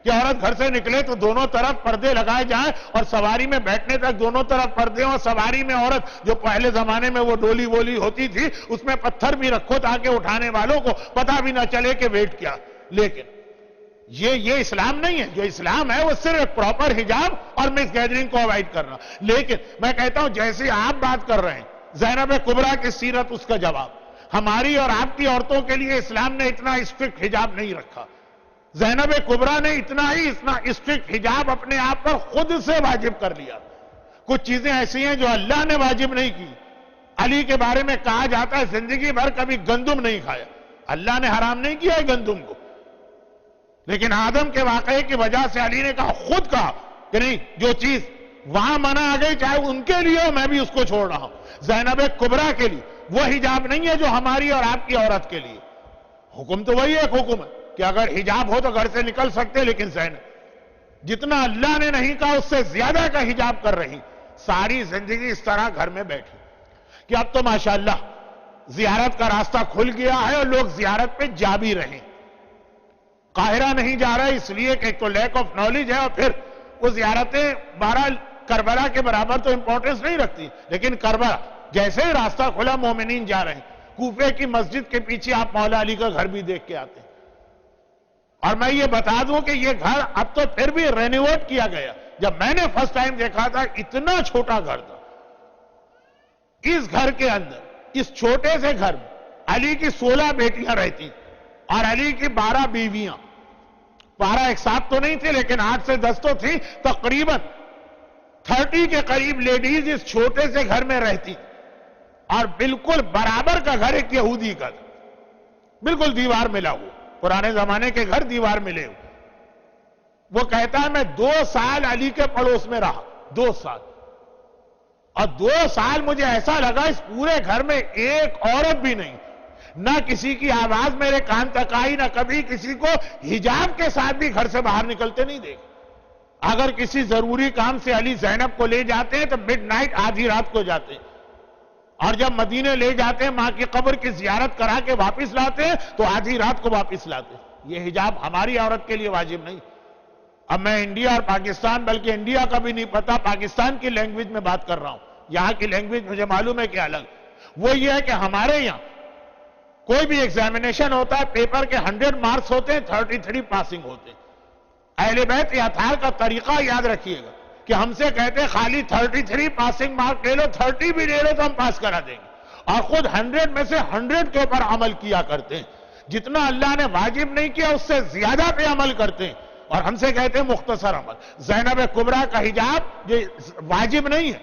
کہ عورت گھر سے نکلے تو دونوں طرف پردے لگائے جائیں، اور سواری میں بیٹھنے تک دونوں طرف پردے ہوں، اور سواری میں عورت جو پہلے زمانے میں وہ ڈولی وولی ہوتی تھی اس میں پتھر بھی رکھو تاکہ اٹھانے والوں کو پتہ بھی نہ چلے کہ ویٹ کیا۔ لیکن یہ اسلام نہیں ہے۔ جو اسلام ہے وہ صرف ایک پراپر حجاب اور مکس گیدرنگ کو اوائڈ کرنا۔ لیکن میں کہتا ہوں جیسے آپ بات کر رہے ہیں زینب کبریٰ کی سیرت، اس کا جواب ہماری اور آپ کی عورتوں کے لیے اسلام نے اتنا اسٹرکٹ حجاب نہیں رکھا۔ زینب کبریٰ نے اتنا اسٹرکٹ حجاب اپنے آپ پر خود سے واجب کر لیا۔ کچھ چیزیں ایسی ہیں جو اللہ نے واجب نہیں کی۔ علی کے بارے میں کہا جاتا ہے زندگی بھر کبھی گندم نہیں کھایا، اللہ نے حرام نہیں کیا ہے گندم کو، لیکن آدم کے واقعے کی وجہ سے علی نے خود کہا کہ نہیں، جو چیز وہاں منع آ گئی چاہے ان کے لیے ہو، میں بھی اس کو چھوڑ رہا ہوں۔ زینب کبریٰ کے لیے وہ حجاب نہیں ہے جو ہماری اور آپ کی عورت کے لیے۔ حکم تو وہی ایک حکم ہے کہ اگر حجاب ہو تو گھر سے نکل سکتے، لیکن زینب جتنا اللہ نے نہیں کہا اس سے زیادہ کا حجاب کر رہی، ساری زندگی اس طرح گھر میں بیٹھی کہ اب تو ماشاءاللہ زیارت کا راستہ کھل گیا ہے اور لوگ زیارت پہ جا بھی رہے ہیں۔ قاہرہ نہیں جا رہا اس لیے کہ ایک تو لیک آف نالج ہے، اور پھر وہ زیارتیں بہرحال کربلا کے برابر تو امپورٹنس نہیں رکھتی، لیکن کربلا جیسے ہی راستہ کھلا مومنین جا رہے ہیں۔ کوفے کی مسجد کے پیچھے آپ مولا علی کا گھر بھی دیکھ کے آتے ہیں، اور میں یہ بتا دوں کہ یہ گھر اب تو پھر بھی رینوویٹ کیا گیا۔ جب میں نے فرسٹ ٹائم دیکھا تھا اتنا چھوٹا گھر تھا، اس گھر کے اندر اس چھوٹے سے گھر میں علی کی 16 بیٹیاں رہتی اور علی کی 12 بیویاں، 12 ایک ساتھ تو نہیں تھے لیکن 8 سے 10 تو تھی، تقریباً 30 کے قریب لیڈیز اس چھوٹے سے گھر میں رہتی، اور بالکل برابر کا گھر ایک یہودی کا تھا، بالکل دیوار ملا ہوا، پرانے زمانے کے گھر دیوار ملے ہوئے۔ وہ کہتا ہے میں 2 سال علی کے پڑوس میں رہا، 2 سال، اور 2 سال مجھے ایسا لگا اس پورے گھر میں ایک عورت بھی نہیں، نہ کسی کی آواز میرے کان تک آئی، نہ کبھی کسی کو حجاب کے ساتھ بھی گھر سے باہر نکلتے نہیں دیکھا۔ اگر کسی ضروری کام سے علی زینب کو لے جاتے ہیں تو مڈ نائٹ آدھی رات کو جاتے ہیں، اور جب مدینے لے جاتے ہیں ماں کی قبر کی زیارت کرا کے واپس لاتے ہیں تو آدھی رات کو واپس لاتے ہیں۔ یہ حجاب ہماری عورت کے لیے واجب نہیں۔ اب میں انڈیا اور پاکستان، بلکہ انڈیا کا بھی نہیں پتا، پاکستان کی لینگویج میں بات کر رہا ہوں، یہاں کی لینگویج مجھے معلوم ہے کہ الگ۔ وہ یہ ہے کہ ہمارے یہاں کوئی بھی ایگزامینیشن ہوتا ہے، پیپر کے 100 مارکس ہوتے ہیں، 33 پاسنگ ہوتے ہیں۔ اہل بیت اطہار کا طریقہ یاد رکھیے گا کہ ہم سے کہتے ہیں خالی 33 پاسنگ مارک لے لو، 30 بھی لے لو تو ہم پاس کرا دیں گے، اور خود 100 میں سے 100 کے اوپر عمل کیا کرتے ہیں۔ جتنا اللہ نے واجب نہیں کیا اس سے زیادہ پہ عمل کرتے ہیں، اور ہم سے کہتے ہیں مختصر عمل۔ زینب کبریٰ کا حجاب یہ واجب نہیں ہے،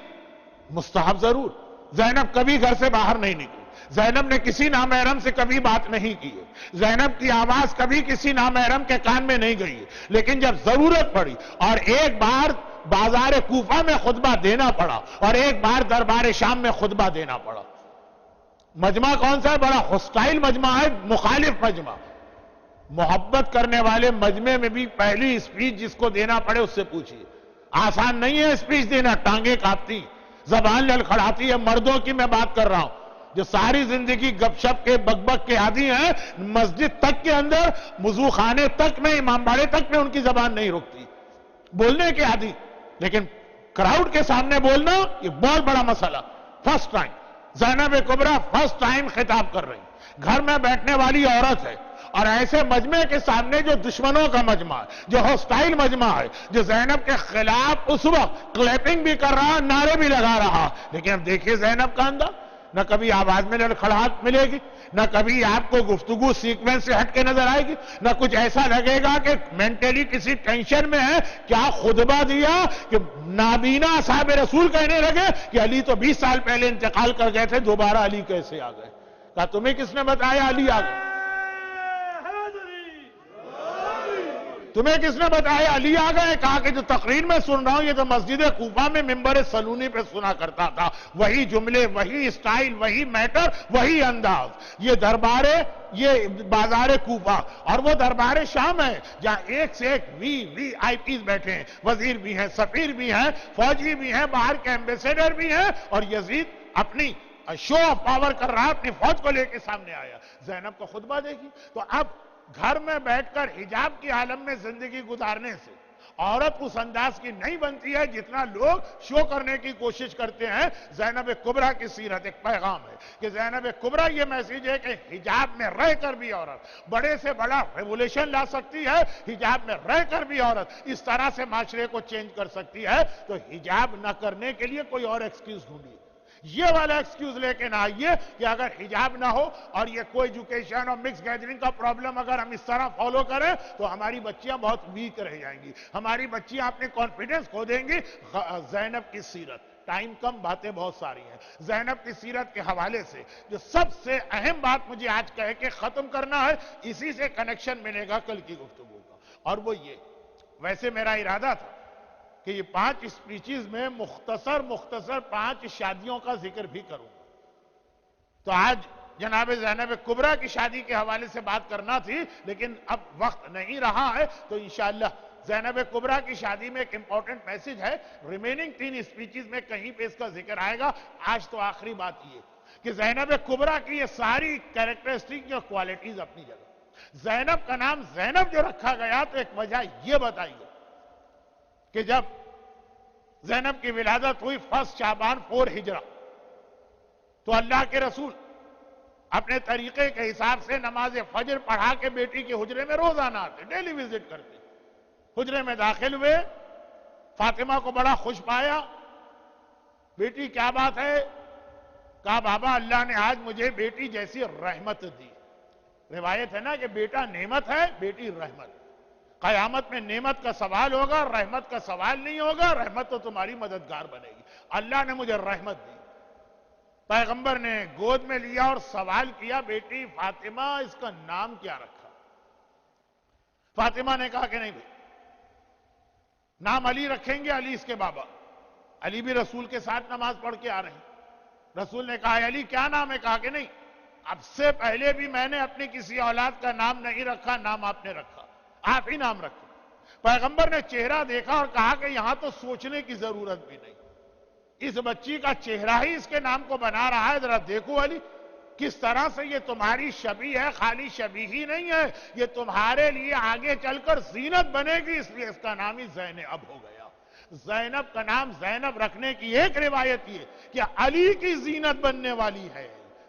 مستحب ضرور، زینب کبھی گھر سے باہر نہیں نکلی، زینب نے کسی نامحرم سے کبھی بات نہیں کی ہے، زینب کی آواز کبھی کسی نامحرم کے کان میں نہیں گئی ہے، لیکن جب ضرورت پڑی اور ایک بار بازار کوفہ میں خطبہ دینا پڑا اور ایک بار دربار شام میں خطبہ دینا پڑا۔ مجمع کون سا ہے؟ بڑا ہوسٹائل مجمع ہے، مخالف مجمع۔ محبت کرنے والے مجمع میں بھی پہلی اسپیچ جس کو دینا پڑے اس سے پوچھیے۔ آسان نہیں ہے اسپیچ دینا، ٹانگیں کانپتی، زبان لڑکھڑاتی ہے۔ مردوں کی میں بات کر رہا ہوں جو ساری زندگی گپ شپ کے بک بک کے عادی ہیں، مسجد تک کے اندر، وضو خانے تک میں، امام باڑے تک میں ان کی زبان نہیں رکتی، بولنے کے عادی، لیکن کراؤڈ کے سامنے بولنا یہ بہت بڑا مسئلہ۔ فرسٹ ٹائم زینب کبریٰ فرسٹ ٹائم خطاب کر رہی، گھر میں بیٹھنے والی عورت ہے، اور ایسے مجمع کے سامنے جو دشمنوں کا مجمع ہے، جو ہوسٹائل مجمع ہے، جو زینب کے خلاف اس وقت کلیپنگ بھی کر رہا، نعرے بھی لگا رہا، لیکن اب دیکھیے زینب کا انداز، نہ کبھی آواز میں لڑکھڑاہٹ ملے گی، نہ کبھی آپ کو گفتگو سیکوینس سے ہٹ کے نظر آئے گی، نہ کچھ ایسا لگے گا کہ مینٹلی کسی ٹینشن میں ہے۔ کیا خطبہ دیا کہ نابینا اصحاب رسول کہنے لگے کہ علی تو 20 سال پہلے انتقال کر گئے تھے، دوبارہ علی کیسے آ گئے؟ کہا تمہیں کس نے بتایا علی آ گئے؟ تمہیں کس نے بتایا علی آ گئے؟ کہا کہ جو تقریر میں سن رہا ہوں یہ تو مسجد کوفہ میں ممبر سلونی پہ سنا کرتا تھا، وہی جملے، وہی اسٹائل، وہی میٹر، وہی انداز۔ یہ دربار، یہ بازار کوفہ، اور وہ دربار شام ہے جہاں ایک سے ایک وی آئی پیز بیٹھے ہیں، وزیر بھی ہیں، سفیر بھی ہیں، فوجی بھی ہیں، باہر کے ایمبیسیڈر بھی ہیں، اور یزید اپنی شو آف پاور کر رہا، اپنی فوج کو لے کے سامنے آیا۔ زینب کا خطبہ دیکھی تو اب گھر میں بیٹھ کر حجاب کی عالم میں زندگی گزارنے سے عورت اس انداز کی نہیں بنتی ہے جتنا لوگ شو کرنے کی کوشش کرتے ہیں۔ زینب کبریٰ کی سیرت ایک پیغام ہے کہ زینب کبریٰ یہ میسیج ہے کہ حجاب میں رہ کر بھی عورت بڑے سے بڑا ریولیوشن لا سکتی ہے، حجاب میں رہ کر بھی عورت اس طرح سے معاشرے کو چینج کر سکتی ہے۔ تو حجاب نہ کرنے کے لیے کوئی اور ایکسکیوز ڈھونڈیے، یہ والا ایکسکیوز لے کے نہ آئیے کہ اگر حجاب نہ ہو اور یہ کوئی ایجوکیشن اور مکس گیدرنگ کا پرابلم اگر ہم اس طرح فالو کریں تو ہماری بچیاں بہت ویک رہ جائیں گی، ہماری بچیاں اپنے کانفیڈنس کھو دیں گی۔ زینب کی سیرت، ٹائم کم، باتیں بہت ساری ہیں، زینب کی سیرت کے حوالے سے جو سب سے اہم بات مجھے آج کہہ کے ختم کرنا ہے، اسی سے کنیکشن ملے گا کل کی گفتگو کا، اور وہ یہ، ویسے میرا ارادہ تھا کہ یہ 5 اسپیچز میں مختصر 5 شادیوں کا ذکر بھی کروں گا، تو آج جناب زینب کبریٰ کی شادی کے حوالے سے بات کرنا تھی، لیکن اب وقت نہیں رہا ہے، تو انشاءاللہ زینب کبریٰ کی شادی میں ایک امپورٹنٹ میسج ہے، ریمیننگ 3 اسپیچز میں کہیں پہ اس کا ذکر آئے گا۔ آج تو آخری بات یہ کہ زینب کبریٰ کی یہ ساری کیریکٹرسٹک اور کوالٹیز اپنی جگہ، زینب کا نام زینب جو رکھا گیا تو ایک وجہ یہ بتائیے کہ جب زینب کی ولادت ہوئی 1 شعبان 4 ہجرہ، تو اللہ کے رسول اپنے طریقے کے حساب سے نماز فجر پڑھا کے بیٹی کے حجرے میں روزانہ آتے، ڈیلی وزٹ کرتے، حجرے میں داخل ہوئے، فاطمہ کو بڑا خوش پایا، بیٹی کیا بات ہے؟ کہا بابا اللہ نے آج مجھے بیٹی جیسی رحمت دی۔ روایت ہے نا کہ بیٹا نعمت ہے، بیٹی رحمت۔ قیامت میں نعمت کا سوال ہوگا، رحمت کا سوال نہیں ہوگا، رحمت تو تمہاری مددگار بنے گی۔ اللہ نے مجھے رحمت دی۔ پیغمبر نے گود میں لیا اور سوال کیا بیٹی فاطمہ اس کا نام کیا رکھا؟ فاطمہ نے کہا کہ نہیں بھائی، نام علی رکھیں گے، علی اس کے بابا، علی بھی رسول کے ساتھ نماز پڑھ کے آ رہے ہیں۔ رسول نے کہا علی کیا نام ہے؟ کہا کہ نہیں، اب سے پہلے بھی میں نے اپنی کسی اولاد کا نام نہیں رکھا، نام آپ نے رکھا، آپ ہی نام رکھے۔ پیغمبر نے چہرہ دیکھا اور کہا کہ یہاں تو سوچنے کی ضرورت بھی نہیں، اس بچی کا چہرہ ہی اس کے نام کو بنا رہا ہے، ذرا دیکھو علی کس طرح سے یہ تمہاری شبیہ ہے، خالی شبیہ ہی نہیں ہے، یہ تمہارے لیے آگے چل کر زینت بنے گی، اس لیے اس کا نام ہی زینب ہو گیا۔ زینب کا نام زینب رکھنے کی ایک روایت یہ کہ علی کی زینت بننے والی ہے۔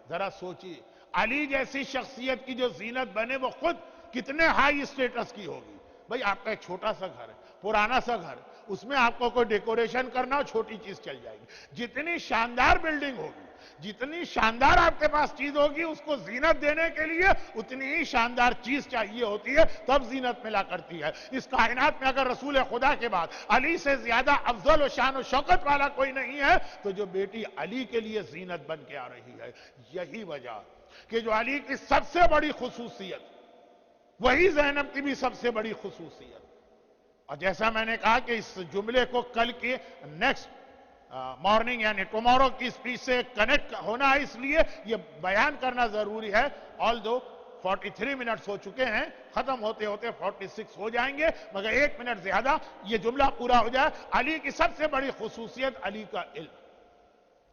ذرا سوچیے علی جیسی شخصیت کی جو زینت بنے وہ خود کتنے ہائی اسٹیٹس کی ہوگی۔ بھئی آپ کا ایک چھوٹا سا گھر ہے، پرانا سا گھر، اس میں آپ کو کوئی ڈیکوریشن کرنا ہو چھوٹی چیز چل جائے گی. جتنی شاندار بلڈنگ ہوگی، جتنی شاندار آپ کے پاس چیز ہوگی، اس کو زینت دینے کے لیے اتنی ہی شاندار چیز چاہیے ہوتی ہے، تب زینت ملا کرتی ہے. اس کائنات میں اگر رسول خدا کے بعد علی سے زیادہ افضل و شان و شوکت والا کوئی نہیں ہے تو جو بیٹی علی کے لیے زینت بن کے آ رہی ہے. یہی وجہ کہ جو علی کی سب سے بڑی خصوصیت وہی زینب کی بھی سب سے بڑی خصوصیت. اور جیسا میں نے کہا کہ اس جملے کو کل کی نیکسٹ مارننگ یعنی ٹمارو کی اسپیچ سے کنیکٹ ہونا ہے، اس لیے یہ بیان کرنا ضروری ہے. آل دو 43 منٹس ہو چکے ہیں، ختم ہوتے ہوتے 46 ہو جائیں گے، مگر 1 منٹ زیادہ یہ جملہ پورا ہو جائے. علی کی سب سے بڑی خصوصیت علی کا علم.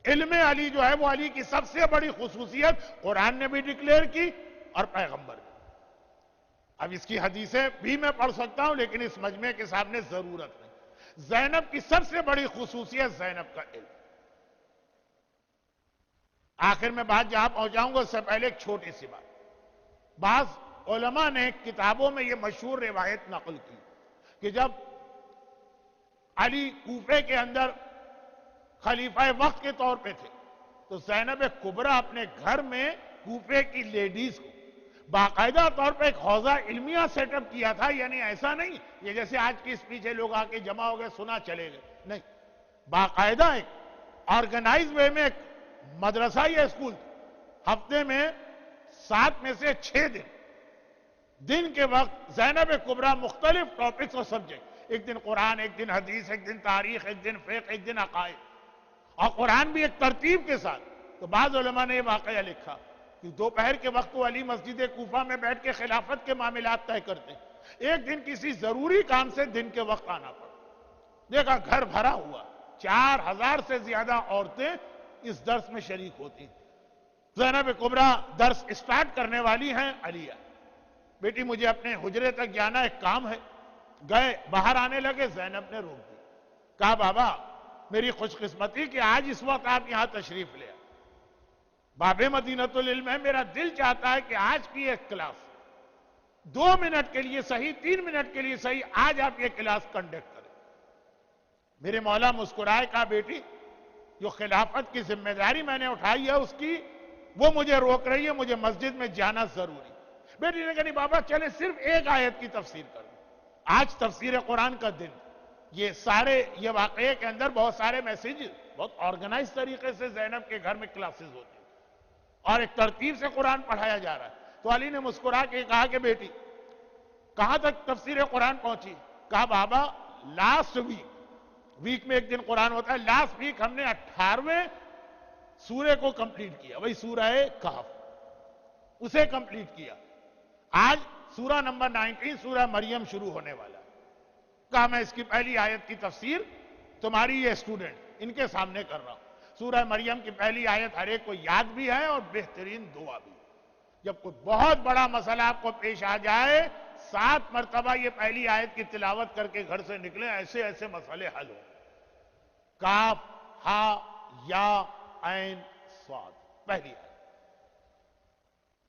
علم علی جو ہے وہ علی کی سب سے بڑی خصوصیت قرآن نے بھی ڈکلیئر کی اور پیغمبر بھی. اب اس کی حدیثیں بھی میں پڑھ سکتا ہوں لیکن اس مجمع کے سامنے ضرورت نہیں. زینب کی سب سے بڑی خصوصیت زینب کا علم. آخر میں بات جہاں پہنچاؤں گا اس سے پہلے ایک چھوٹی سی بات. بعض علماء نے کتابوں میں یہ مشہور روایت نقل کی کہ جب علی کوفے کے اندر خلیفہ وقت کے طور پہ تھے تو زینب کبریٰ اپنے گھر میں کوفے کی لیڈیز کو باقاعدہ طور پہ ایک حوزہ علمیہ سیٹ اپ کیا تھا. یعنی ایسا نہیں یہ جیسے آج کی اسپیچ ہے لوگ آ کے جمع ہو گئے سنا چلے گئے، نہیں، باقاعدہ ایک آرگنائز وے میں ایک مدرسہ یا اسکول. ہفتے میں 7 میں سے 6 دن کے وقت زینب کبریٰ مختلف ٹاپکس اور سبجیکٹ، ایک دن قرآن، ایک دن حدیث، ایک دن تاریخ، ایک دن فقہ، ایک دن عقائد، اور قرآن بھی ایک ترتیب کے ساتھ. تو بعض علماء نے یہ واقعہ لکھا کہ دوپہر کے وقت وہ علی مسجد کوفہ میں بیٹھ کے خلافت کے معاملات طے کرتے. ایک دن کسی ضروری کام سے دن کے وقت آنا پڑا. دیکھا گھر بھرا ہوا، 4000 سے زیادہ عورتیں اس درس میں شریک ہوتی. زینب کبریٰ درس اسٹارٹ کرنے والی ہیں. علی بیٹی مجھے اپنے حجرے تک جانا ایک کام ہے. گئے، باہر آنے لگے، زینب نے روک دی. کہا بابا میری خوش قسمتی کہ آج اس وقت آپ یہاں تشریف لے آئے. باب مدینۃ العلم ہے، میرا دل چاہتا ہے کہ آج کی ایک کلاس 2 منٹ کے لیے صحیح، 3 منٹ کے لیے صحیح، آج آپ یہ کلاس کنڈکٹ کریں. میرے مولا مسکرائے. کہا بیٹی جو خلافت کی ذمہ داری میں نے اٹھائی ہے اس کی وہ مجھے روک رہی ہے، مجھے مسجد میں جانا ضروری. بیٹی نے کہا نہیں بابا چلے صرف ایک آیت کی تفسیر کر دیں. آج تفسیر قرآن کا دن. یہ واقعے کے اندر بہت سارے میسیج بہت آرگنائز طریقے سے زینب کے گھر میں کلاسز ہوتی ہیں اور ایک ترتیب سے قرآن پڑھایا جا رہا ہے. تو علی نے مسکرا کے کہا کہ بیٹی کہاں تک تفسیر قرآن پہنچی؟ کہا بابا لاسٹ ویک میں ایک دن قرآن ہوتا ہے، لاسٹ ویک ہم نے 18ویں سورے کو کمپلیٹ کیا، وہی سورہ کہف، اسے کمپلیٹ کیا. آج سورہ نمبر 19 سورہ مریم شروع ہونے والا ہے. کہا میں اس کی پہلی آیت کی تفسیر تمہاری یہ اسٹوڈنٹ ان کے سامنے کر رہا ہوں. سورہ مریم کی پہلی آیت ہر ایک کو یاد بھی ہے اور بہترین دعا بھی. جب کوئی بہت بڑا مسئلہ آپ کو پیش آ جائے 7 مرتبہ یہ پہلی آیت کی تلاوت کر کے گھر سے نکلیں، ایسے ایسے مسئلے حل ہوں. کاف ہا یا عین صاد پہلی آیت.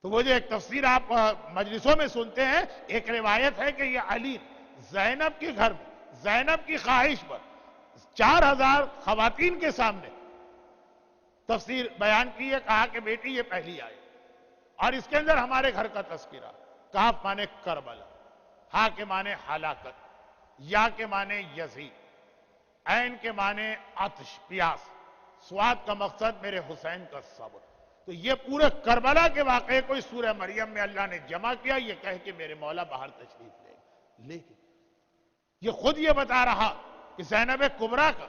تو وہ جو ایک تفسیر آپ مجلسوں میں سنتے ہیں، ایک روایت ہے کہ یہ علی زینب کے گھر میں زینب کی خواہش پر 4000 خواتین کے سامنے تفسیر بیان کی ہے. کہا کہ بیٹی یہ پہلی آیت اور اس کے اندر ہمارے گھر کا تذکرہ. کاف مانے کربلا، ہا کے مانے ہلاکت، یا کے مانے یزید، عین کے مانے آتش پیاس، سواد کا مقصد میرے حسین کا صبر. تو یہ پورے کربلا کے واقعے کو اس سورہ مریم میں اللہ نے جمع کیا، یہ کہہ کہ میرے مولا باہر تشریف لے. لیکن یہ خود یہ بتا رہا کہ زینب کبریٰ کا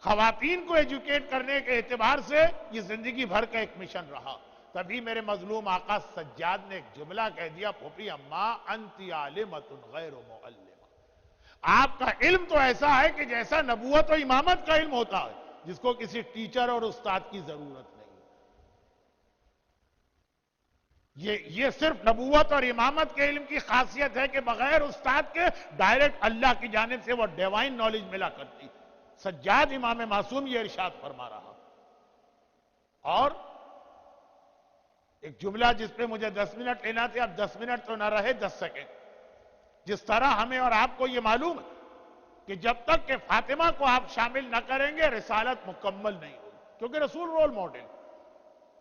خواتین کو ایجوکیٹ کرنے کے اعتبار سے یہ زندگی بھر کا ایک مشن رہا. تبھی میرے مظلوم آقا سجاد نے ایک جملہ کہہ دیا، پھوپھی اما انتی عالمۃ غیر معلمہ. آپ کا علم تو ایسا ہے کہ جیسا نبوت و امامت کا علم ہوتا ہے، جس کو کسی ٹیچر اور استاد کی ضرورت نہیں. یہ صرف نبوت اور امامت کے علم کی خاصیت ہے کہ بغیر استاد کے ڈائریکٹ اللہ کی جانب سے وہ ڈیوائن نالج ملا کرتی. سجاد امام معصوم یہ ارشاد فرما رہا. اور ایک جملہ جس پہ مجھے 10 منٹ لینا تھے، اب 10 منٹ تو نہ رہے 10 سیکنڈ. جس طرح ہمیں اور آپ کو یہ معلوم ہے کہ جب تک کہ فاطمہ کو آپ شامل نہ کریں گے رسالت مکمل نہیں ہوگی، کیونکہ رسول رول ماڈل.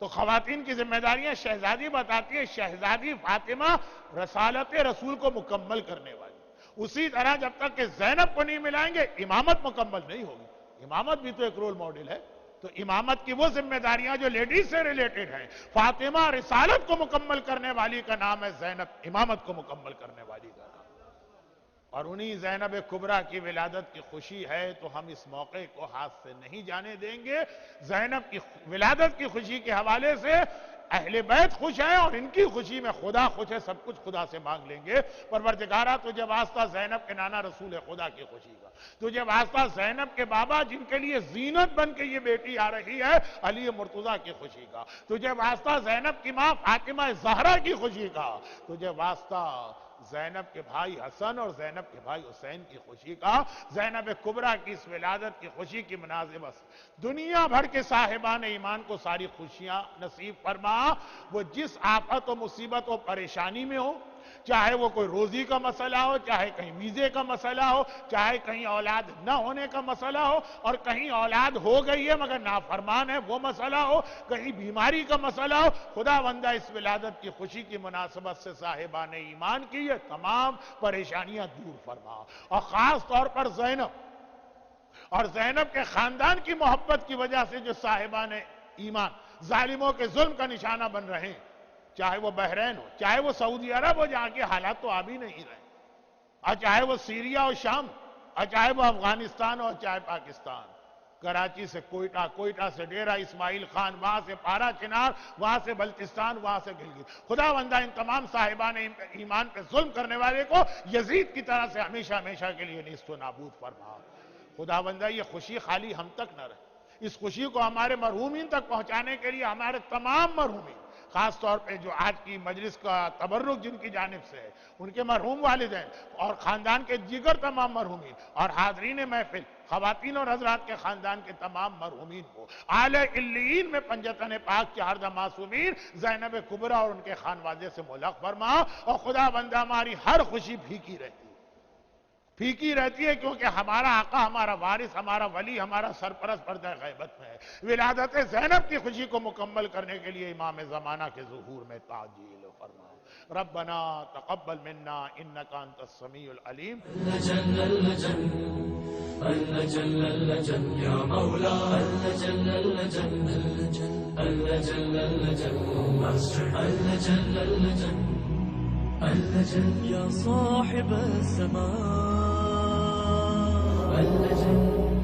تو خواتین کی ذمہ داریاں شہزادی بتاتی ہے، شہزادی فاطمہ رسالت رسول کو مکمل کرنے والی. اسی طرح جب تک کہ زینب کو نہیں ملائیں گے امامت مکمل نہیں ہوگی. امامت بھی تو ایک رول ماڈل ہے. تو امامت کی وہ ذمہ داریاں جو لیڈیز سے ریلیٹڈ ہیں، فاطمہ رسالت کو مکمل کرنے والی کا نام ہے، زینب امامت کو مکمل کرنے والی کا نام. اور انہی زینب کبریٰ کی ولادت کی خوشی ہے تو ہم اس موقع کو ہاتھ سے نہیں جانے دیں گے. زینب کی ولادت کی خوشی کے حوالے سے اہل بیت خوش ہیں اور ان کی خوشی میں خدا خوش ہے. سب کچھ خدا سے مانگ لیں گے. پروردگارہ تجھے واسطہ زینب کے نانا رسول خدا کی خوشی کا، تجھے واسطہ زینب کے بابا جن کے لیے زینت بن کے یہ بیٹی آ رہی ہے علی مرتضیٰ کی خوشی کا، تجھے واسطہ زینب کی ماں فاطمہ زہرا کی خوشی کا، تجھے واسطہ زینب کے بھائی حسن اور زینب کے بھائی حسین کی خوشی کا. زینب کبریٰ کی اس ولادت کی خوشی کی مناسبت دنیا بھر کے صاحبان ایمان کو ساری خوشیاں نصیب فرما. وہ جس آفت و مصیبت و پریشانی میں ہو، چاہے وہ کوئی روزی کا مسئلہ ہو، چاہے کہیں ویزے کا مسئلہ ہو، چاہے کہیں اولاد نہ ہونے کا مسئلہ ہو، اور کہیں اولاد ہو گئی ہے مگر نافرمان ہے وہ مسئلہ ہو، کہیں بیماری کا مسئلہ ہو، خدا بندہ اس ولادت کی خوشی کی مناسبت سے صاحبان ایمان کی یہ تمام پریشانیاں دور فرما. اور خاص طور پر زینب اور زینب کے خاندان کی محبت کی وجہ سے جو صاحبان ایمان ظالموں کے ظلم کا نشانہ بن رہے ہیں، چاہے وہ بحرین ہو، چاہے وہ سعودی عرب ہو جہاں کے حالات تو آ بھی نہیں رہے، اور چاہے وہ سیریا اور شام، اور چاہے وہ افغانستان ہو، چاہے پاکستان، کراچی سے کوئٹہ، کوئٹہ سے ڈیرہ اسماعیل خان، وہاں سے پارا چنار، وہاں سے بلتستان، وہاں سے گلگت. خدا بندہ ان تمام صاحبان ایمان پہ ظلم کرنے والے کو یزید کی طرح سے ہمیشہ ہمیشہ کے لیے نیست و نابود فرما. خدا بندہ یہ خوشی خالی ہم تک نہ رہے، اس خوشی کو ہمارے مرحومین تک پہنچانے کے لیے ہمارے تمام مرحومین، خاص طور پہ جو آج کی مجلس کا تبرک جن کی جانب سے ہے، ان کے مرحوم والدین اور خاندان کے دیگر تمام مرحومین اور حاضرین محفل، خواتین اور حضرات کے خاندان کے تمام مرحومین کو اعلی علیین میں پنجتن پاک کے ہردہ معصومین زینب کبریٰ اور ان کے خانوادے سے ملحق فرما. اور خدا بندہ ہماری ہر خوشی پھیکی رہتی ہے کیونکہ ہمارا آقا، ہمارا وارث، ہمارا ولی، ہمارا سرپرست پردہ غیبت میں ہے. ولادت زینب کی خوشی کو مکمل کرنے کے لیے امام زمانہ کے ظہور میں تعجیل فرما. ربنا تقبل منا انک انت السمیع العلیم. اللجن یا مولا اللجن یا صاحب السماء اللجن